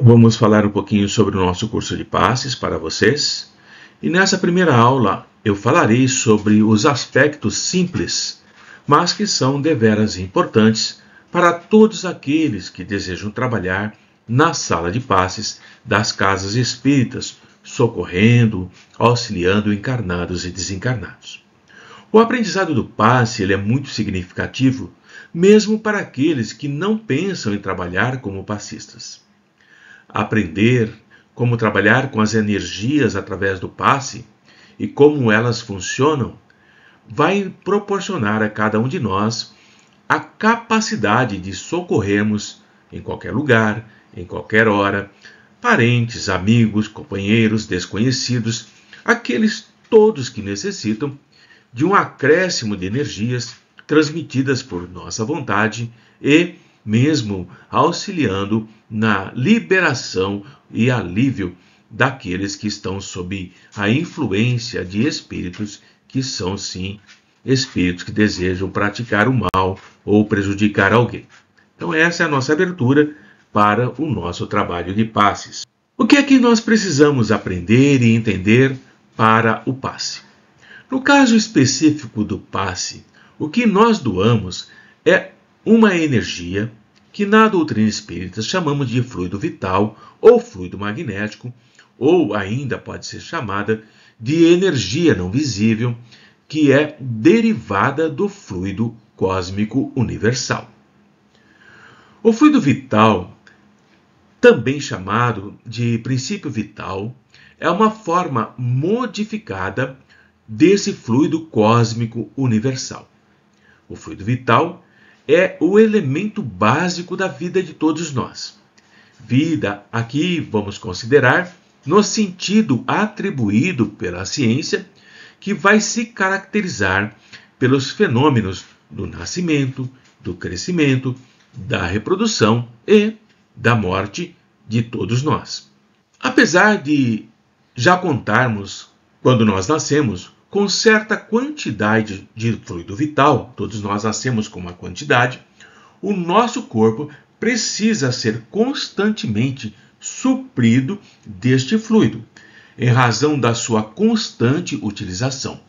Vamos falar um pouquinho sobre o nosso curso de passes para vocês. E nessa primeira aula eu falarei sobre os aspectos simples, mas que são deveras importantes para todos aqueles que desejam trabalhar na sala de passes das casas espíritas, socorrendo, auxiliando encarnados e desencarnados. O aprendizado do passe ele é muito significativo, mesmo para aqueles que não pensam em trabalhar como passistas. Aprender como trabalhar com as energias através do passe e como elas funcionam vai proporcionar a cada um de nós a capacidade de socorrermos em qualquer lugar, em qualquer hora, parentes, amigos, companheiros, desconhecidos, aqueles todos que necessitam de um acréscimo de energias transmitidas por nossa vontade e mesmo auxiliando na liberação e alívio daqueles que estão sob a influência de espíritos que são, sim, espíritos que desejam praticar o mal ou prejudicar alguém. Então essa é a nossa abertura para o nosso trabalho de passes. O que é que nós precisamos aprender e entender para o passe? No caso específico do passe, o que nós doamos é uma energia que na doutrina espírita chamamos de fluido vital ou fluido magnético, ou ainda pode ser chamada de energia não visível, que é derivada do fluido cósmico universal. O fluido vital, também chamado de princípio vital, é uma forma modificada desse fluido cósmico universal. O fluido vital é o elemento básico da vida de todos nós. Vida, aqui vamos considerar no sentido atribuído pela ciência, que vai se caracterizar pelos fenômenos do nascimento, do crescimento, da reprodução e da morte de todos nós. Apesar de já contarmos, quando nós nascemos, com certa quantidade de fluido vital, todos nós nascemos com uma quantidade, o nosso corpo precisa ser constantemente suprido deste fluido, em razão da sua constante utilização,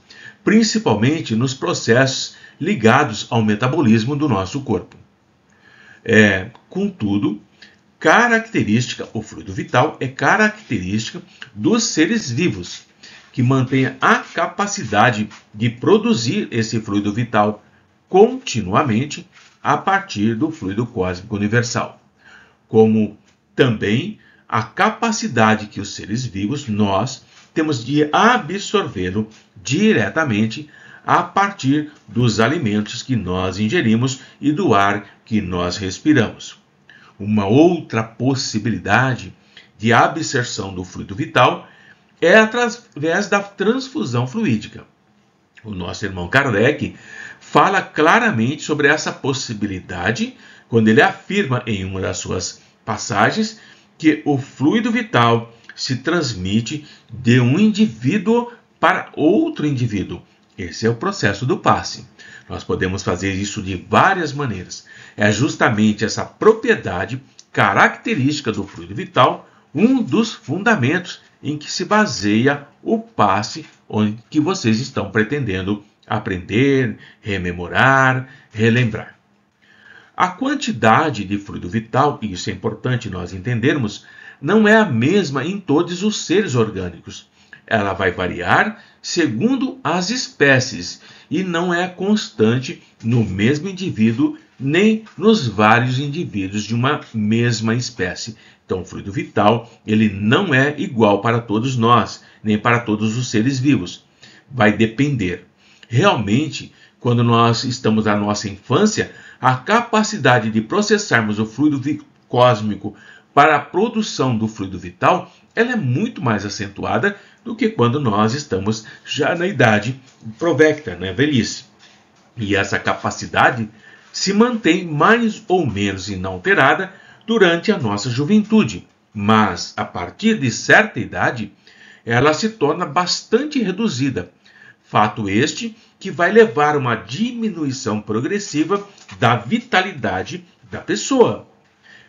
principalmente nos processos ligados ao metabolismo do nosso corpo. Contudo, o fluido vital é característica dos seres vivos, que mantém a capacidade de produzir esse fluido vital continuamente a partir do fluido cósmico universal, como também a capacidade que os seres vivos, nós, temos de absorvê-lo diretamente a partir dos alimentos que nós ingerimos e do ar que nós respiramos. Uma outra possibilidade de absorção do fluido vital é através da transfusão fluídica. O nosso irmão Kardec fala claramente sobre essa possibilidade quando ele afirma em uma das suas passagens que o fluido vital se transmite de um indivíduo para outro indivíduo. Esse é o processo do passe. Nós podemos fazer isso de várias maneiras. É justamente essa propriedade característica do fluido vital um dos fundamentos em que se baseia o passe onde que vocês estão pretendendo aprender, rememorar, relembrar. A quantidade de fluido vital, e isso é importante nós entendermos, não é a mesma em todos os seres orgânicos. Ela vai variar segundo as espécies e não é constante no mesmo indivíduo nem nos vários indivíduos de uma mesma espécie. Então, o fluido vital ele não é igual para todos nós, nem para todos os seres vivos. Vai depender. Realmente, quando nós estamos na nossa infância, a capacidade de processarmos o fluido cósmico para a produção do fluido vital, ela é muito mais acentuada do que quando nós estamos já na idade provecta, na velhice. E essa capacidade se mantém mais ou menos inalterada durante a nossa juventude, mas a partir de certa idade, ela se torna bastante reduzida. Fato este que vai levar a uma diminuição progressiva da vitalidade da pessoa.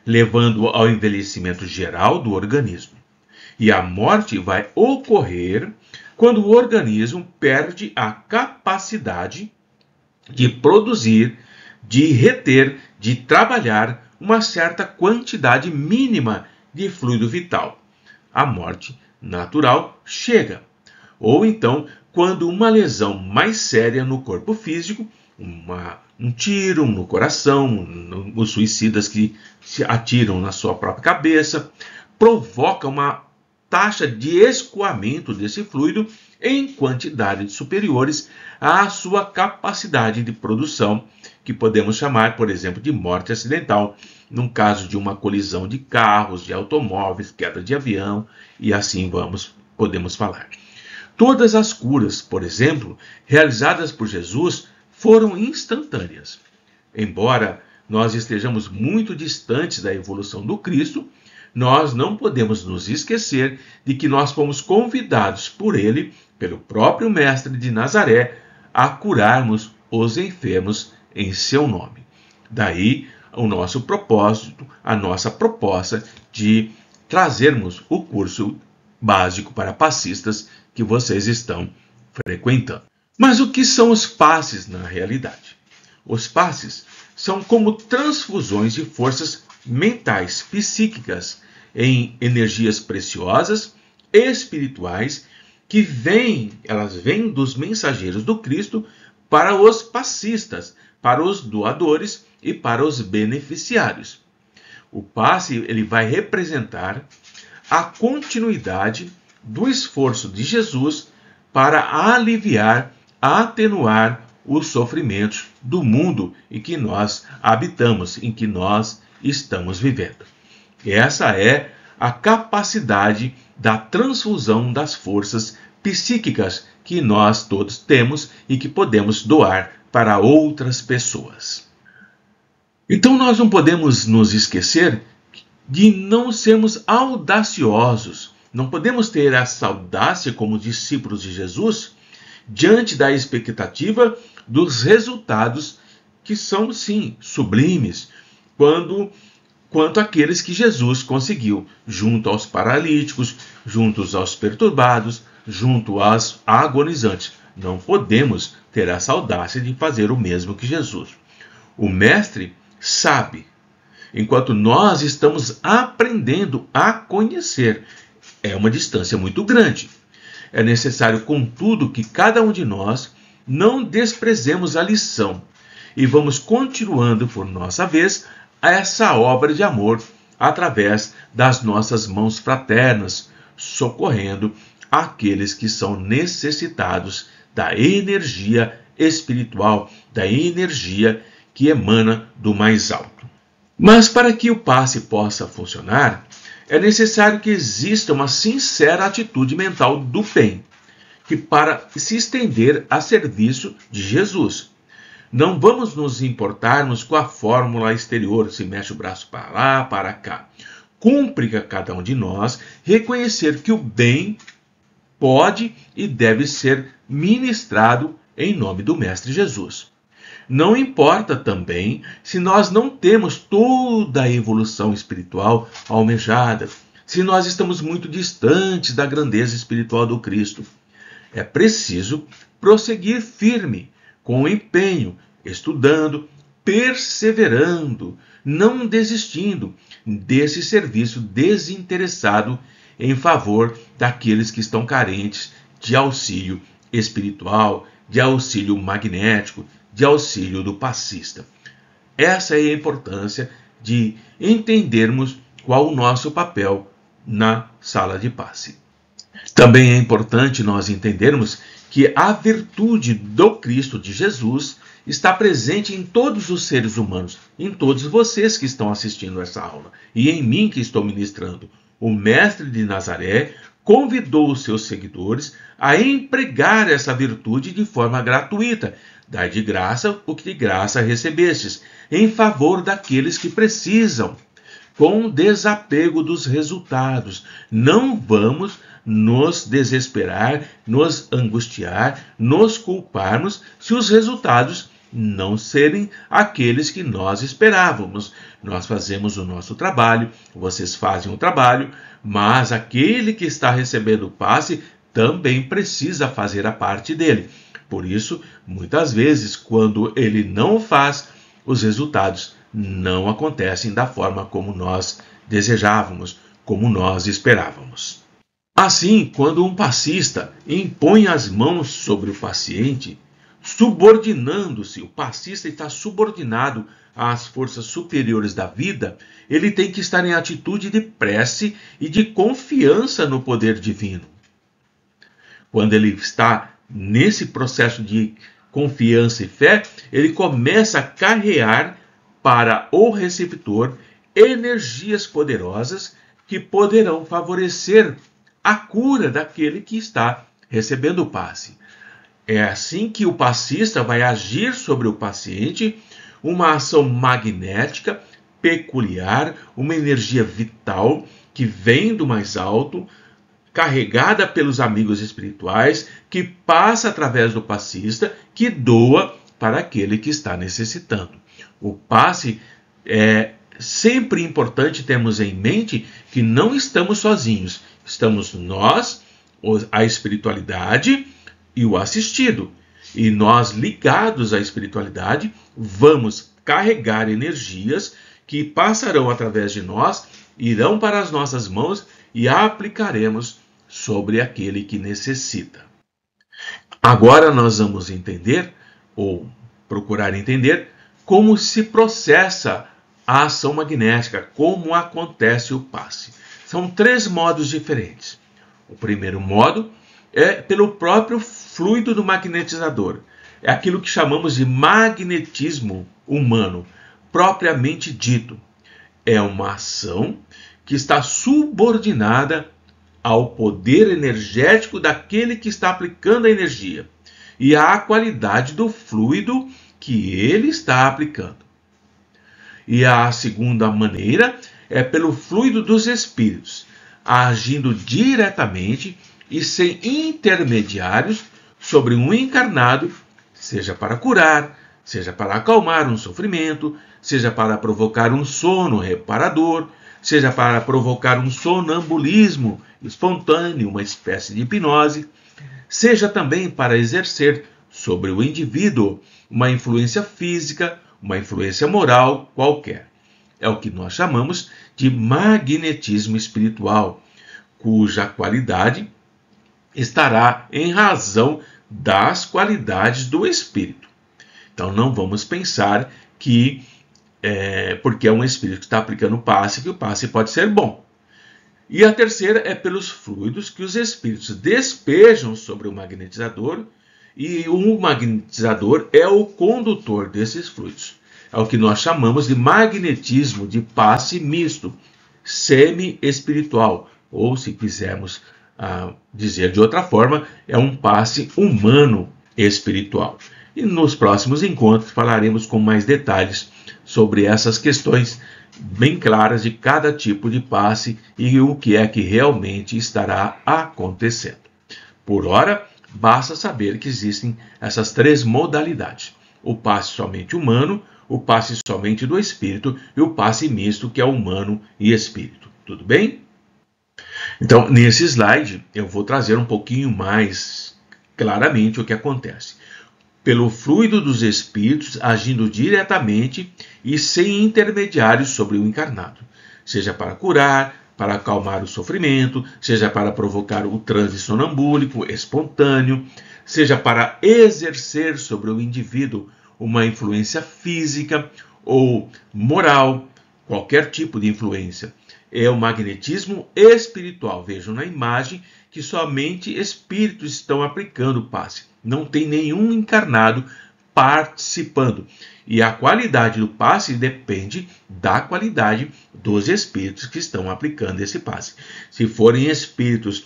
levando ao envelhecimento geral do organismo. E a morte vai ocorrer quando o organismo perde a capacidade de produzir, de reter, de trabalhar uma certa quantidade mínima de fluido vital. A morte natural chega. Ou então, quando uma lesão mais séria no corpo físico, um tiro no coração, os suicidas que se atiram na sua própria cabeça, provoca uma taxa de escoamento desse fluido em quantidades superiores à sua capacidade de produção, que podemos chamar, por exemplo, de morte acidental, num caso de uma colisão de carros, de automóveis, queda de avião, e assim podemos falar. Todas as curas, por exemplo, realizadas por Jesus, foram instantâneas. Embora nós estejamos muito distantes da evolução do Cristo, nós não podemos nos esquecer de que nós fomos convidados por ele, pelo próprio Mestre de Nazaré, a curarmos os enfermos em seu nome. Daí o nosso propósito, a nossa proposta de trazermos o curso básico para passistas que vocês estão frequentando. Mas o que são os passes na realidade? Os passes são como transfusões de forças mentais, psíquicas, em energias preciosas, espirituais, que elas vêm dos mensageiros do Cristo para os passistas, para os doadores e para os beneficiários. O passe ele vai representar a continuidade do esforço de Jesus para aliviar, atenuar os sofrimentos do mundo em que nós habitamos, em que nós estamos vivendo. Essa é a capacidade da transfusão das forças psíquicas que nós todos temos e que podemos doar para outras pessoas. Então nós não podemos nos esquecer de não sermos audaciosos. Não podemos ter essa audácia como discípulos de Jesus diante da expectativa dos resultados que são, sim, sublimes, quanto aqueles que Jesus conseguiu, junto aos paralíticos, junto aos perturbados, junto aos agonizantes. Não podemos ter essa audácia de fazer o mesmo que Jesus. O Mestre sabe, enquanto nós estamos aprendendo a conhecer. É uma distância muito grande. É necessário, contudo, que cada um de nós não desprezemos a lição e vamos continuando, por nossa vez, essa obra de amor através das nossas mãos fraternas, socorrendo aqueles que são necessitados da energia espiritual, da energia que emana do mais alto. Mas para que o passe possa funcionar, é necessário que exista uma sincera atitude mental do bem, que para se estender a serviço de Jesus. Não vamos nos importarmos com a fórmula exterior, se mexe o braço para lá, para cá. Cumpre a cada um de nós reconhecer que o bem pode e deve ser ministrado em nome do Mestre Jesus. Não importa também se nós não temos toda a evolução espiritual almejada, se nós estamos muito distantes da grandeza espiritual do Cristo. É preciso prosseguir firme, com empenho, estudando, perseverando, não desistindo desse serviço desinteressado em favor daqueles que estão carentes de auxílio espiritual, de auxílio magnético, de auxílio do passista. Essa é a importância de entendermos qual o nosso papel na sala de passe. Também é importante nós entendermos que a virtude do Cristo de Jesus está presente em todos os seres humanos, em todos vocês que estão assistindo essa aula e em mim que estou ministrando. O Mestre de Nazaré convidou os seus seguidores a empregar essa virtude de forma gratuita. Dai de graça o que de graça recebestes, em favor daqueles que precisam, com desapego dos resultados. Não vamos nos desesperar, nos angustiar, nos culparmos se os resultados não serem aqueles que nós esperávamos. Nós fazemos o nosso trabalho, vocês fazem o trabalho, mas aquele que está recebendo o passe também precisa fazer a parte dele. Por isso, muitas vezes, quando ele não faz, os resultados não acontecem da forma como nós desejávamos, como nós esperávamos. Assim, quando um passista impõe as mãos sobre o paciente, subordinando-se, o passista está subordinado às forças superiores da vida, ele tem que estar em atitude de prece e de confiança no poder divino. Quando ele está nesse processo de confiança e fé, ele começa a carregar para o receptor energias poderosas que poderão favorecer a cura daquele que está recebendo o passe. É assim que o passista vai agir sobre o paciente, uma ação magnética, peculiar, uma energia vital que vem do mais alto, carregada pelos amigos espirituais, que passa através do passista, que doa para aquele que está necessitando. O passe é sempre importante termos em mente que não estamos sozinhos. Estamos nós, a espiritualidade e o assistido. E nós, ligados à espiritualidade, vamos carregar energias que passarão através de nós, irão para as nossas mãos e aplicaremos sobre aquele que necessita. Agora nós vamos entender, ou procurar entender, como se processa a ação magnética, como acontece o passe. São 3 modos diferentes. O primeiro modo é pelo próprio fluido do magnetizador. É aquilo que chamamos de magnetismo humano, propriamente dito. É uma ação que está subordinada ao poder energético daquele que está aplicando a energia e à qualidade do fluido que ele está aplicando. E a segunda maneira é pelo fluido dos espíritos, agindo diretamente e sem intermediários sobre um encarnado, seja para curar, seja para acalmar um sofrimento, seja para provocar um sono reparador, seja para provocar um sonambulismo espontâneo, uma espécie de hipnose, seja também para exercer sobre o indivíduo uma influência física, uma influência moral qualquer. É o que nós chamamos de magnetismo espiritual, cuja qualidade estará em razão das qualidades do espírito. Então não vamos pensar que porque é um espírito que está aplicando o passe, que o passe pode ser bom. E a terceira é pelos fluidos que os espíritos despejam sobre o magnetizador, e o magnetizador é o condutor desses fluidos. É o que nós chamamos de magnetismo de passe misto, semi-espiritual, ou se quisermos dizer de outra forma, é um passe humano espiritual. E nos próximos encontros falaremos com mais detalhes sobre essas questões bem claras de cada tipo de passe e o que é que realmente estará acontecendo. Por ora, basta saber que existem essas 3 modalidades: o passe somente humano, o passe somente do espírito e o passe misto, que é humano e espírito. Tudo bem? Então, nesse slide, eu vou trazer um pouquinho mais claramente o que acontece. Pelo fluido dos espíritos, agindo diretamente e sem intermediários sobre o encarnado, seja para curar, para acalmar o sofrimento, seja para provocar o transe sonambúlico espontâneo, seja para exercer sobre o indivíduo uma influência física ou moral, qualquer tipo de influência. É o magnetismo espiritual. Vejam na imagem que somente espíritos estão aplicando o passe. Não tem nenhum encarnado participando. E a qualidade do passe depende da qualidade dos espíritos que estão aplicando esse passe. Se forem espíritos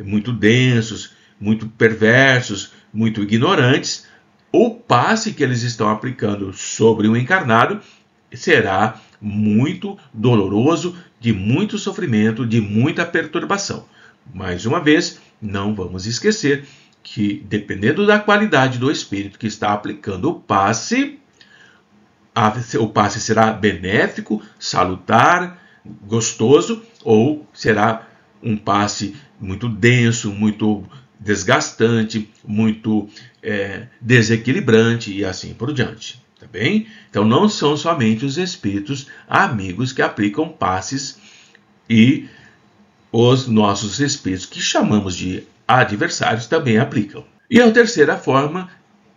muito densos, muito perversos, muito ignorantes, o passe que eles estão aplicando sobre o encarnado será muito doloroso, de muito sofrimento, de muita perturbação. Mais uma vez, não vamos esquecer que, dependendo da qualidade do espírito que está aplicando o passe será benéfico, salutar, gostoso, ou será um passe muito denso, muito desgastante, muito desequilibrante e assim por diante. Tá bem? Então não são somente os espíritos amigos que aplicam passes e os nossos espíritos, que chamamos de adversários, também aplicam. E a terceira forma,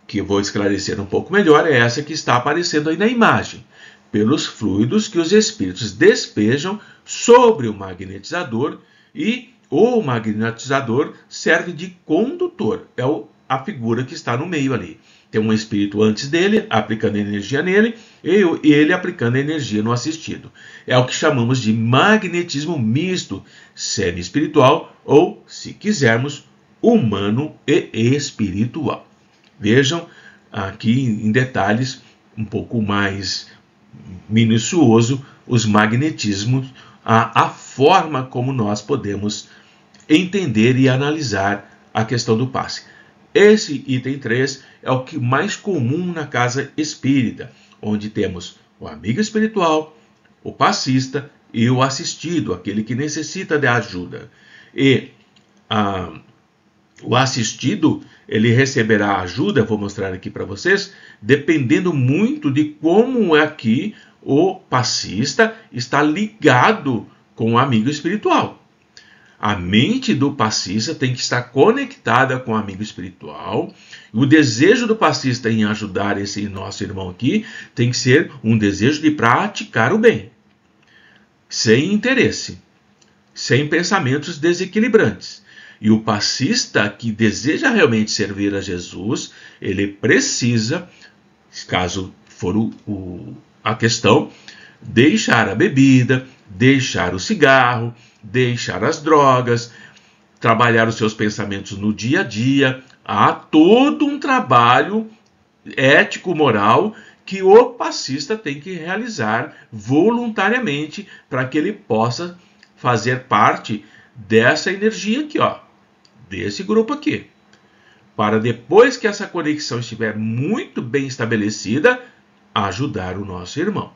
que eu vou esclarecer um pouco melhor, é essa que está aparecendo aí na imagem, pelos fluidos que os espíritos despejam sobre o magnetizador, e o magnetizador serve de condutor, é a figura que está no meio ali. Tem um espírito antes dele, aplicando energia nele, e ele aplicando energia no assistido. É o que chamamos de magnetismo misto, semi-espiritual, ou, se quisermos, humano e espiritual. Vejam aqui em detalhes um pouco mais minucioso os magnetismos, a forma como nós podemos entender e analisar a questão do passe. Esse item 3 é o que mais comum na casa espírita, onde temos o amigo espiritual, o passista e o assistido, aquele que necessita de ajuda. E o assistido, ele receberá ajuda, vou mostrar aqui para vocês, dependendo muito de como é que o passista está ligado com o amigo espiritual. A mente do passista tem que estar conectada com o amigo espiritual. O desejo do passista em ajudar esse nosso irmão aqui tem que ser um desejo de praticar o bem, sem interesse, sem pensamentos desequilibrantes. E o passista que deseja realmente servir a Jesus, ele precisa, caso for a questão, deixar a bebida, deixar o cigarro, deixar as drogas, trabalhar os seus pensamentos no dia a dia. Há todo um trabalho ético-moral que o passista tem que realizar voluntariamente para que ele possa fazer parte dessa energia aqui, ó, desse grupo aqui. Para depois que essa conexão estiver muito bem estabelecida, ajudar o nosso irmão.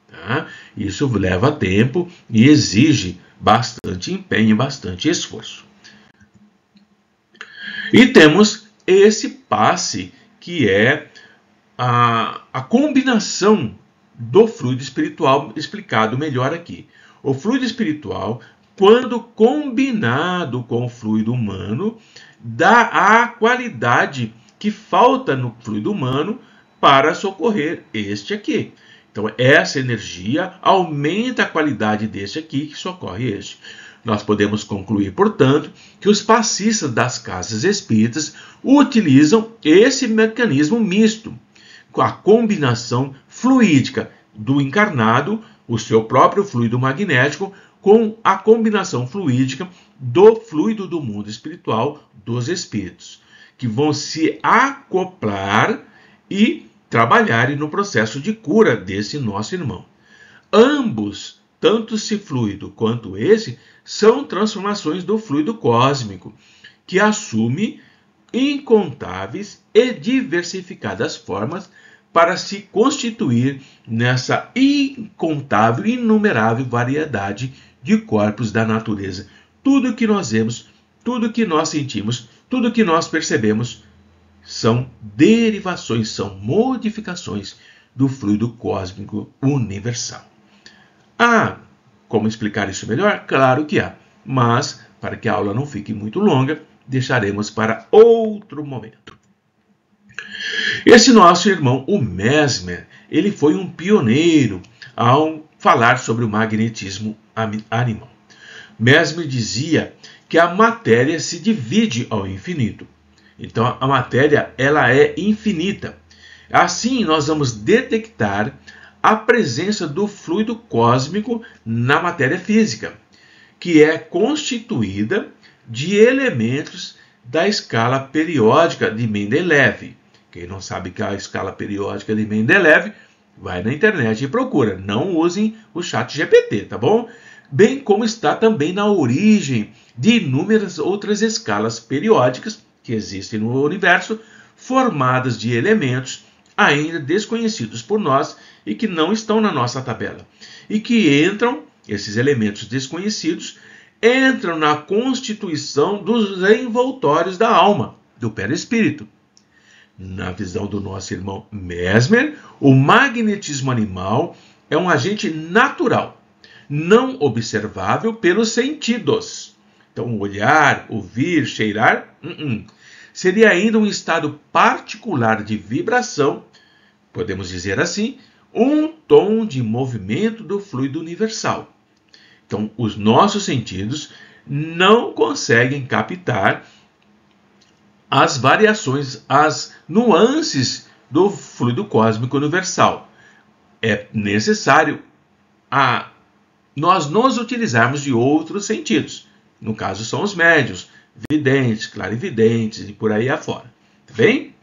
Tá? Isso leva tempo e exige bastante empenho e bastante esforço. E temos esse passe que é a combinação do fluido espiritual explicado melhor aqui. O fluido espiritual, quando combinado com o fluido humano, dá a qualidade que falta no fluido humano para socorrer este aqui. Então, essa energia aumenta a qualidade deste aqui que socorre este. Nós podemos concluir, portanto, que os passistas das casas espíritas utilizam esse mecanismo misto, com a combinação fluídica do encarnado, o seu próprio fluido magnético, com a combinação fluídica do fluido do mundo espiritual dos espíritos, que vão se acoplar e trabalharem no processo de cura desse nosso irmão. Ambos, tanto esse fluido quanto esse, são transformações do fluido cósmico, que assume incontáveis e diversificadas formas para se constituir nessa incontável e inumerável variedade de corpos da natureza. Tudo que nós vemos, tudo que nós sentimos, tudo que nós percebemos são derivações, são modificações do fluido cósmico universal. Como explicar isso melhor? Claro que há, mas para que a aula não fique muito longa, deixaremos para outro momento. Esse nosso irmão, o Mesmer, ele foi um pioneiro ao falar sobre o magnetismo animal. Mesmer dizia que a matéria se divide ao infinito. Então, a matéria ela é infinita. Assim, nós vamos detectar a presença do fluido cósmico na matéria física, que é constituída de elementos da escala periódica de Mendeleev. Quem não sabe que é a escala periódica de Mendeleev, vai na internet e procura. Não usem o chat GPT, tá bom? Bem como está também na origem de inúmeras outras escalas periódicas que existem no universo, formadas de elementos ainda desconhecidos por nós e que não estão na nossa tabela. E que esses elementos desconhecidos, entram na constituição dos envoltórios da alma, do perispírito. Na visão do nosso irmão Mesmer, o magnetismo animal é um agente natural, não observável pelos sentidos. Então, olhar, ouvir, cheirar, seria ainda um estado particular de vibração, podemos dizer assim, um tom de movimento do fluido universal. Então, os nossos sentidos não conseguem captar as variações, as nuances do fluido cósmico universal. É necessário nós nos utilizarmos de outros sentidos. No caso, são os médiuns, videntes, clarividentes e por aí afora. Tá bem?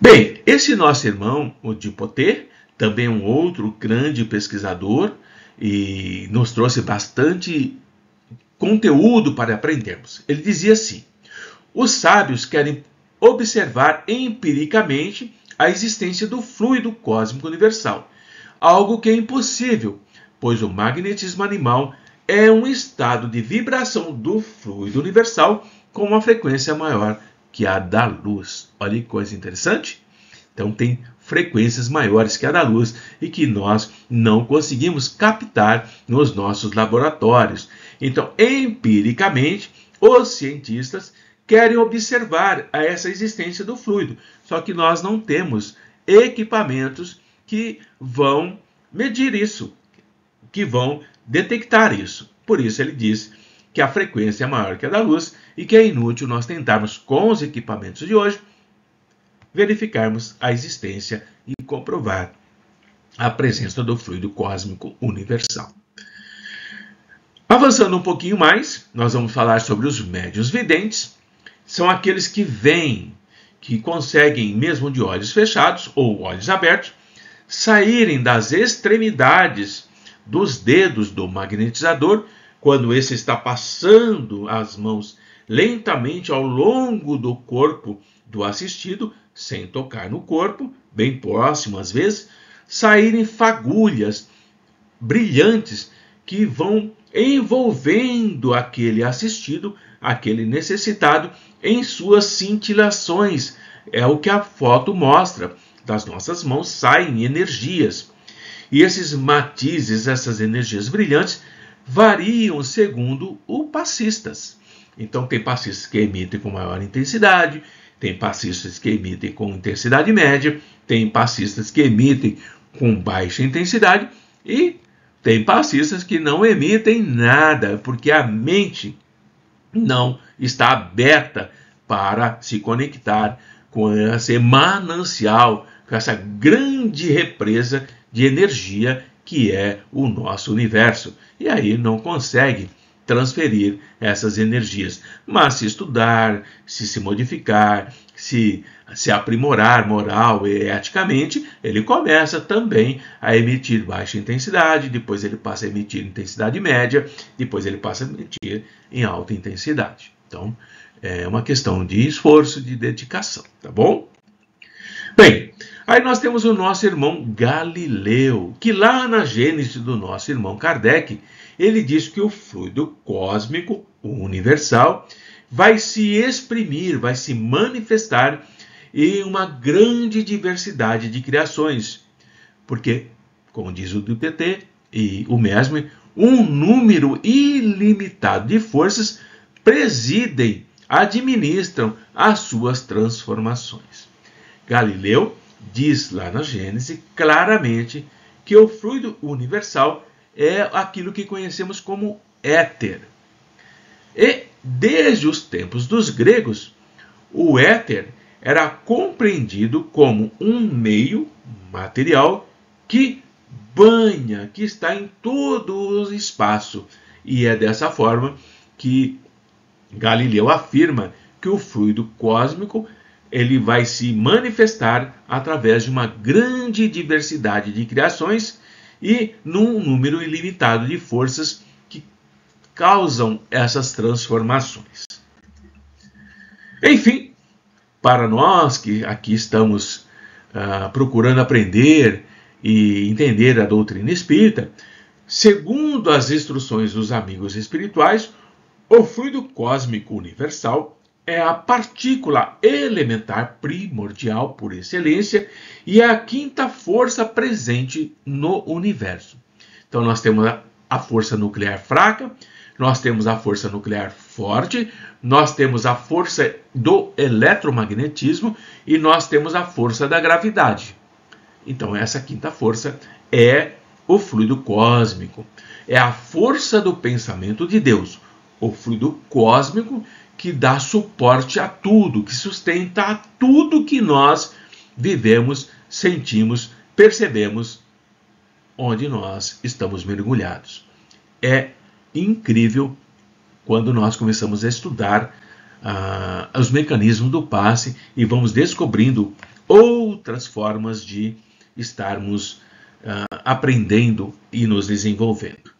Bem, esse nosso irmão, o Dipotê, também um outro grande pesquisador, e nos trouxe bastante conteúdo para aprendermos. Ele dizia assim: os sábios querem observar empiricamente a existência do fluido cósmico universal, algo que é impossível, pois o magnetismo animal é um estado de vibração do fluido universal com uma frequência maior que a da luz. Olha que coisa interessante. Então tem frequências maiores que a da luz e que nós não conseguimos captar nos nossos laboratórios. Então, empiricamente, os cientistas querem observar essa existência do fluido, só que nós não temos equipamentos que vão medir isso, que vão detectar isso. Por isso ele diz que a frequência é maior que a da luz e que é inútil nós tentarmos, com os equipamentos de hoje, verificarmos a existência e comprovar a presença do fluido cósmico universal. Avançando um pouquinho mais, nós vamos falar sobre os médiuns videntes. São aqueles que veem, que conseguem, mesmo de olhos fechados ou olhos abertos, saírem das extremidades dos dedos do magnetizador, quando esse está passando as mãos lentamente ao longo do corpo do assistido, sem tocar no corpo, bem próximo às vezes, saírem fagulhas brilhantes que vão envolvendo aquele assistido, aquele necessitado, em suas cintilações. É o que a foto mostra. Das nossas mãos saem energias. E esses matizes, essas energias brilhantes, variam segundo os passistas. Então, tem passistas que emitem com maior intensidade, tem passistas que emitem com intensidade média, tem passistas que emitem com baixa intensidade e tem passistas que não emitem nada, porque a mente não está aberta para se conectar com esse manancial, com essa grande represa de energia que é o nosso universo. E aí não consegue transferir essas energias. Mas se estudar, se modificar, se aprimorar moral e eticamente, ele começa também a emitir baixa intensidade, depois ele passa a emitir intensidade média, depois ele passa a emitir em alta intensidade. Então, é uma questão de esforço, de dedicação, tá bom? Bem, aí nós temos o nosso irmão Galileu, que lá na Gênese do nosso irmão Kardec, ele diz que o fluido cósmico, o universal, vai se exprimir, vai se manifestar em uma grande diversidade de criações. Porque, como diz o DPT e o Mesmer, um número ilimitado de forças presidem, administram as suas transformações. Galileu diz lá na Gênese claramente que o fluido universal é aquilo que conhecemos como éter. E desde os tempos dos gregos, o éter era compreendido como um meio material que banha, que está em todo o espaço. E é dessa forma que Galileu afirma que o fluido cósmico ele vai se manifestar através de uma grande diversidade de criações e num número ilimitado de forças que causam essas transformações. Enfim, para nós que aqui estamos procurando aprender e entender a doutrina espírita, segundo as instruções dos amigos espirituais, o fluido cósmico universal é a partícula elementar primordial por excelência e é a quinta força presente no universo. Então nós temos a força nuclear fraca, nós temos a força nuclear forte, nós temos a força do eletromagnetismo e nós temos a força da gravidade. Então essa quinta força é o fluido cósmico, é a força do pensamento de Deus, o fluido cósmico que dá suporte a tudo, que sustenta a tudo que nós vivemos, sentimos, percebemos, onde nós estamos mergulhados. É incrível quando nós começamos a estudar os mecanismos do passe e vamos descobrindo outras formas de estarmos aprendendo e nos desenvolvendo.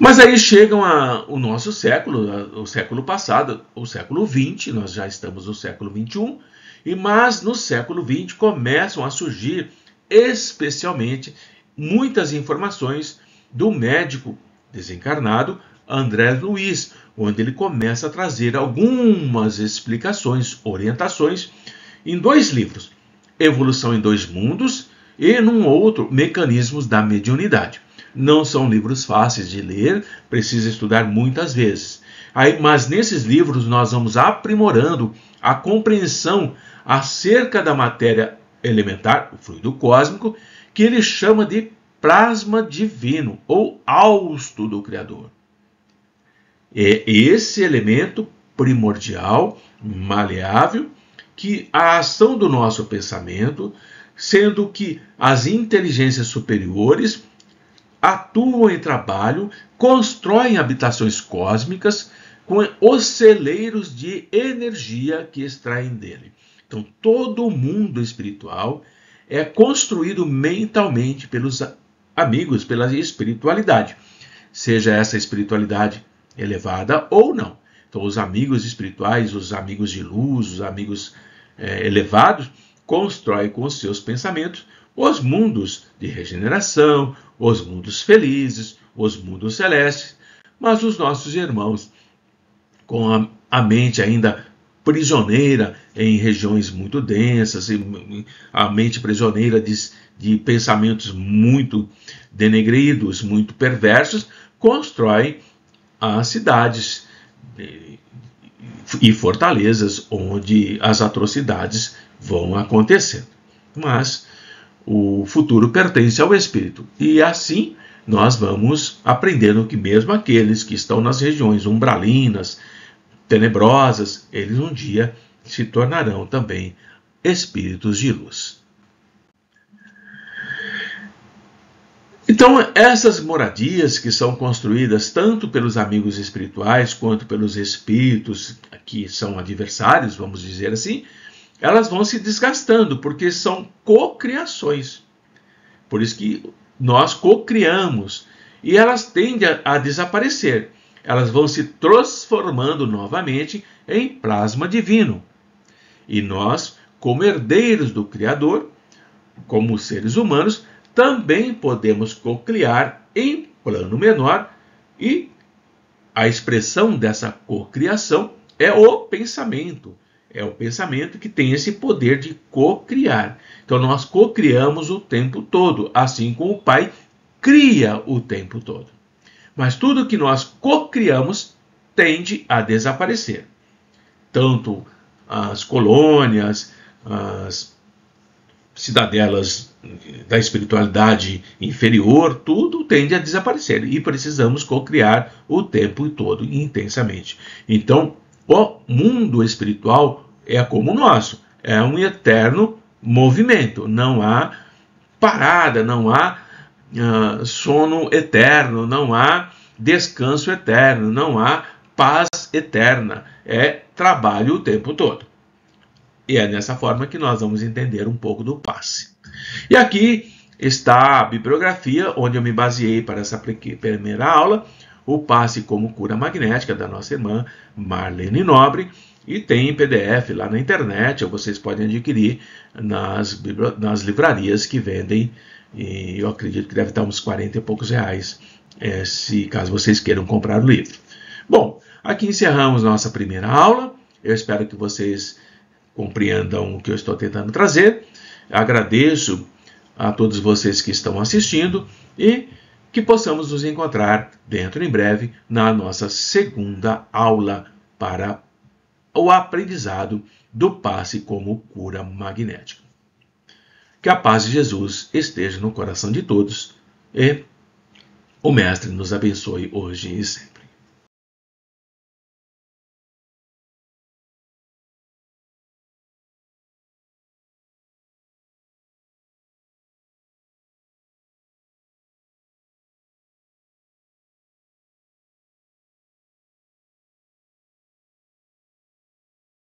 Mas aí chegam o nosso século, o século passado, o século XX, nós já estamos no século XXI, mas no século XX começam a surgir especialmente muitas informações do médico desencarnado André Luiz, onde ele começa a trazer algumas explicações, orientações, em 2 livros, Evolução em 2 Mundos e num outro, Mecanismos da Mediunidade. Não são livros fáceis de ler, precisa estudar muitas vezes. Mas nesses livros nós vamos aprimorando a compreensão acerca da matéria elementar, o fluido cósmico, que ele chama de plasma divino ou hausto do Criador. É esse elemento primordial, maleável, que a ação do nosso pensamento, sendo que as inteligências superiores atuam em trabalho, constroem habitações cósmicas com os celeiros de energia que extraem dele. Então, todo o mundo espiritual é construído mentalmente pelos amigos, pela espiritualidade, seja essa espiritualidade elevada ou não. Então, os amigos espirituais, os amigos de luz, os amigos elevados, constroem com os seus pensamentos os mundos de regeneração, os mundos felizes, os mundos celestes, mas os nossos irmãos, com a mente ainda prisioneira em regiões muito densas, a mente prisioneira de pensamentos muito denegridos, muito perversos, constroem as cidades e fortalezas onde as atrocidades vão acontecendo. Mas o futuro pertence ao Espírito. E assim nós vamos aprendendo que mesmo aqueles que estão nas regiões umbralinas, tenebrosas, eles um dia se tornarão também espíritos de luz. Então, essas moradias que são construídas tanto pelos amigos espirituais quanto pelos espíritos que são adversários, vamos dizer assim, elas vão se desgastando, porque são cocriações. Por isso que nós cocriamos. E elas tendem a desaparecer. Elas vão se transformando novamente em plasma divino. E nós, como herdeiros do Criador, como seres humanos, também podemos cocriar em plano menor. E a expressão dessa cocriação é o pensamento. É o pensamento que tem esse poder de cocriar. Então nós cocriamos o tempo todo, assim como o Pai cria o tempo todo. Mas tudo que nós cocriamos tende a desaparecer. Tanto as colônias, as cidadelas da espiritualidade inferior, tudo tende a desaparecer. E precisamos cocriar o tempo todo, intensamente. Então, o mundo espiritual é como o nosso, é um eterno movimento, não há parada, não há sono eterno, não há descanso eterno, não há paz eterna, é trabalho o tempo todo. E é dessa forma que nós vamos entender um pouco do passe. E aqui está a bibliografia onde eu me baseei para essa primeira aula, o Passe como Cura Magnética, da nossa irmã Marlene Nobre, e tem em PDF lá na internet, ou vocês podem adquirir nas livrarias que vendem, e eu acredito que deve estar uns 40 e poucos reais, caso vocês queiram comprar o livro. Bom, aqui encerramos nossa primeira aula. Eu espero que vocês compreendam o que eu estou tentando trazer. Agradeço a todos vocês que estão assistindo e que possamos nos encontrar dentro em breve na nossa segunda aula para o aprendizado do passe como cura magnética. Que a paz de Jesus esteja no coração de todos e o Mestre nos abençoe hoje e sempre.